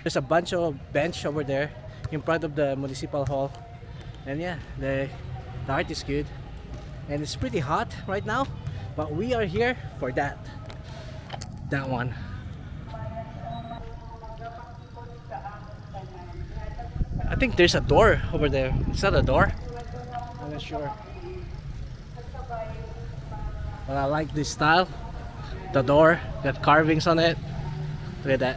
There's a bunch of bench over there in front of the municipal hall. And yeah, the art is good. And it's pretty hot right now, but we are here for that one. I think there's a door over there. Is that a door? I'm not sure. But I like this style. The door got carvings on it. Look at that.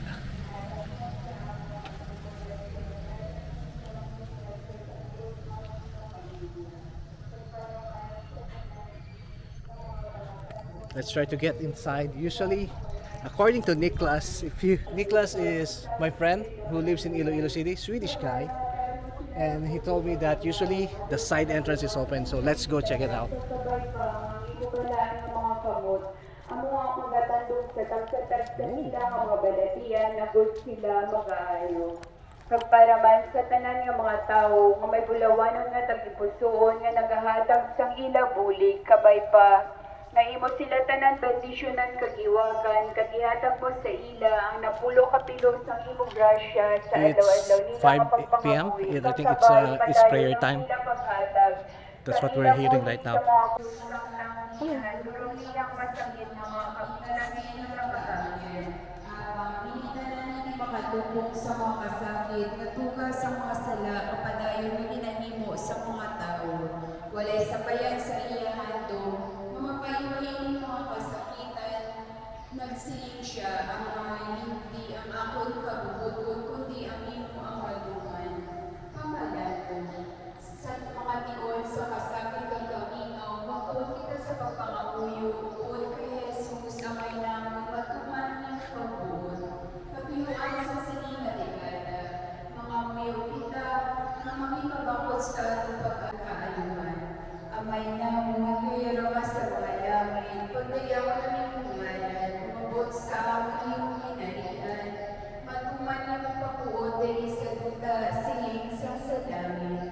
Let's try to get inside. Usually, according to Niklas, Niklas is my friend who lives in Iloilo City, Swedish guy, and he told me that usually the side entrance is open. So let's go check it out. Ang mga magatandog sa tagtatag sa sila ang mga balatian na good sila mag-aayo. Kagparaman sa tanan nga mga tao nga may bulawanon nga tagipusoon nga nagahatag sang ila bulig kabay pa nga imo sila tanan bendisyonan kagiwakan kagihatag mo sa ila ang napulo ka pilo sang imong grasya sa adlaw-adlaw nila It's 5 p.m. I think it's prayer time. That's what we're hearing right now. Makatupong sa mga kasakit, natugas sa mga sala, kapadayon na ginahimo sa mga tao. Walay sabayan sa iyahan do, mga payuhin mga kasakitan, nagsiling siya ang mga hindi ang akon kabubutod, kundi ang imo ang kadungan. Pamalato, sa mga tiol sa kasakit ng kaminaw, magtuon kita sa pagpangamuyo, upod kay Jesus, amay namin, matuman ng pagbuot. Pagpiyuan sa sininga dekada, mga muyo kita, na mamipabakot sa atong pagkakaayuhan. Amay namin, kaya ramas sa mga langit, pagdayaw namin kungalan, umabot sa aming iyong hinarian, matuman ng pagbuot dahil sa duta, siling sa langit.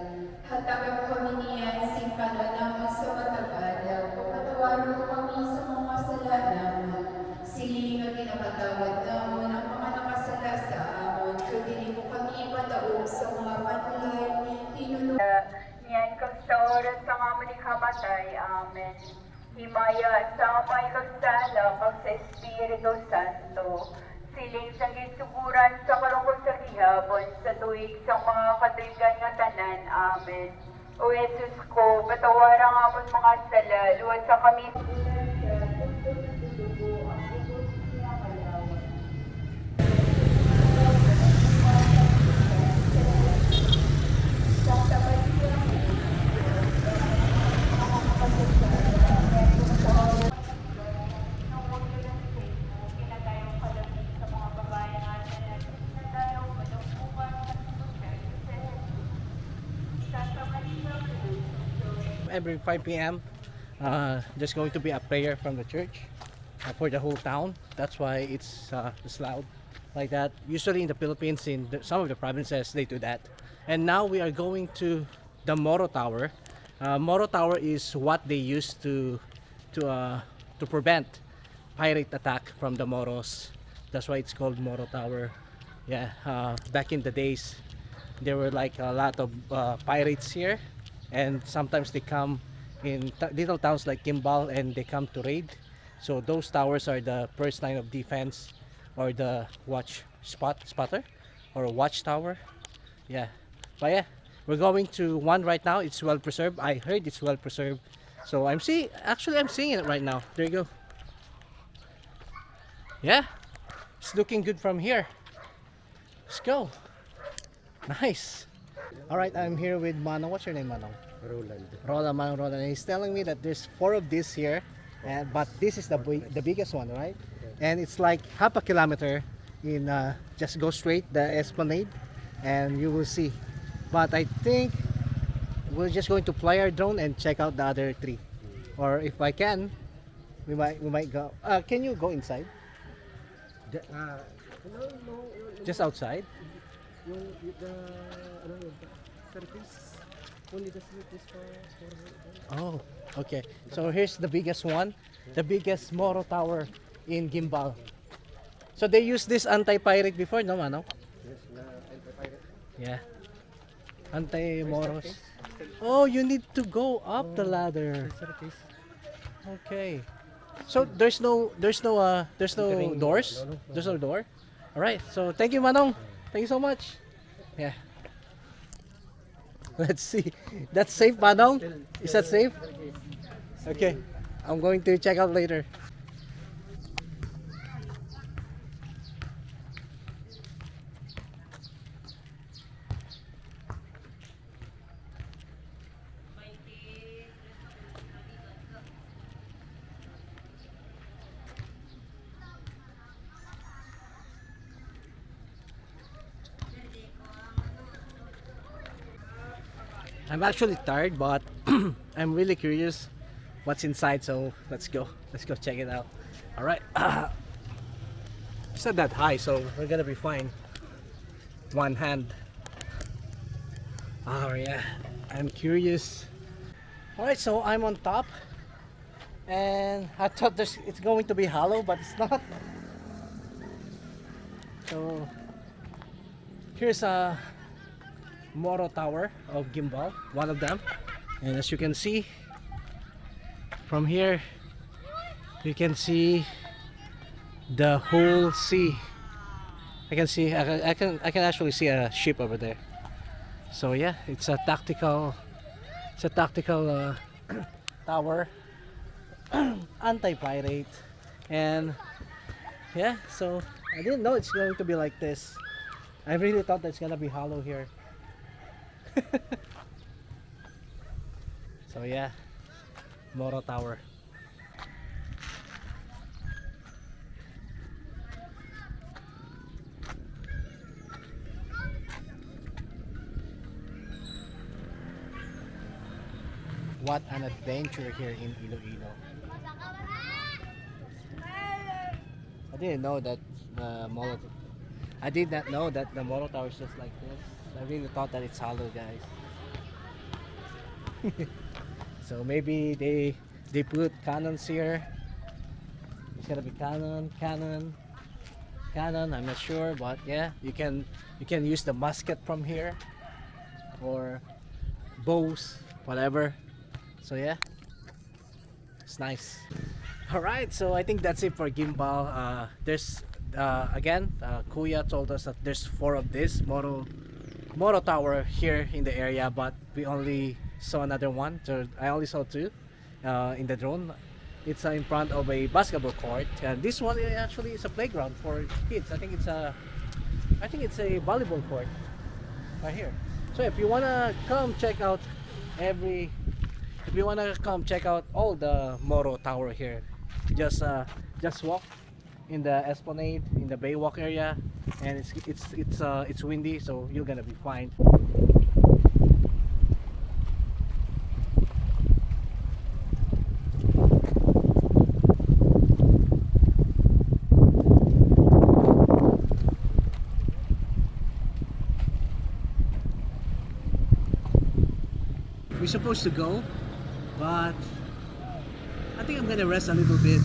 Hatagan kami niyan, simpanan naman sa matagadaw, kapatawaran mo kami sa mga sala naman. Siling ang ginapatawad naman ang mga nakasala sa amon, kadili mo kami ipadaog sa mga panulay, tinunod. Niyan kag sa oras sa mga manikamatay, amen. Himaya sa amay kag sala kag sa Espiritu Santo. Siling sa gisuguran sa kalungkot sa gihapon, sa tuig sa mga kadrigan nga tanan, amen. O Jesus ko, patawarang amon mga sala, luwad sa kami. Every 5 p.m. There's going to be a prayer from the church for the whole town. That's why it's loud like that. Usually in the Philippines, in some of the provinces, they do that. And now we are going to the Moro Tower. Moro Tower is what they used to prevent pirate attack from the Moros. That's why it's called Moro Tower. Yeah, back in the days, there were like a lot of pirates here, and sometimes they come in little towns like Guimbal and they come to raid. So those towers are the first line of defense, or the spotter or watchtower. Yeah, but yeah, we're going to one right now. It's well preserved. I heard it's well preserved, so I'm seeing it right now. There you go. Yeah, it's looking good from here. Let's go. Nice. All right, I'm here with Manong. What's your name, Manong? Roland. And he's telling me that there's 4 of these here, but this is the biggest one, right? And it's like half a kilometer in just go straight the esplanade, and you will see. But I think we're just going to fly our drone and check out the other 3, or if I can, we might go. Can you go inside? Just outside. Oh, okay. So here's the biggest one, the biggest Moro Tower in Guimbal. So they used this anti-pirate before, no, Mano? Yeah. Anti-Moros. Oh, you need to go up the ladder. Okay. So there's no doors? There's no door? Alright, so thank you Manong. Thank you so much. Yeah. Let's see. That's safe, Manong? Is that safe? Okay. I'm going to check out later. I'm actually tired, but I'm really curious what's inside, so let's go. Let's go check it out. All right. It's not that high, so we're gonna be fine. One hand. Oh yeah, I'm curious. All right, so I'm on top, and I thought it's going to be hollow, but it's not. So here's a Moro Tower of Guimbal, one of them. And as you can see from here, you can see the whole sea. I can actually see a ship over there. So yeah, it's a tactical tower, anti-pirate, and yeah. So I didn't know it's going to be like this. I really thought that's gonna be hollow here. So yeah, Moro Tower. What an adventure here in Iloilo. I didn't know that Moro. I did not know that the Moro Tower is just like this. I really thought that it's hollow, guys. So maybe they put cannons here. It's gonna be cannon. I'm not sure, but yeah, you can use the musket from here or bows, whatever. So yeah, it's nice. All right, so I think that's it for Guimbal. There's again, Kuya told us that there's 4 of this Moro Tower here in the area, but we only saw another one. So I only saw 2 in the drone. It's in front of a basketball court, and this one actually is a playground for kids. I think it's a volleyball court right here. So if you wanna come check out all the Moro Tower here, just walk in the esplanade, in the Baywalk area, and it's windy, so you're gonna be fine. We're supposed to go, but I think I'm gonna rest a little bit.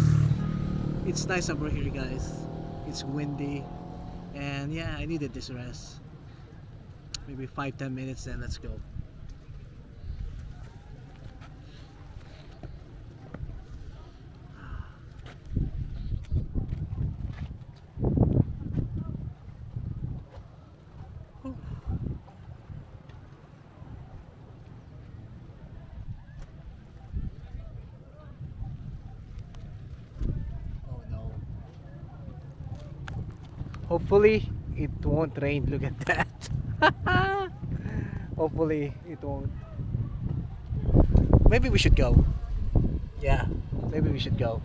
It's nice over here, guys. It's windy, and yeah, I needed this rest. Maybe 5-10 minutes, then let's go. Oh no. Hopefully it won't rain. Look at that. Hopefully it won't. Maybe we should go. Yeah, maybe we should go.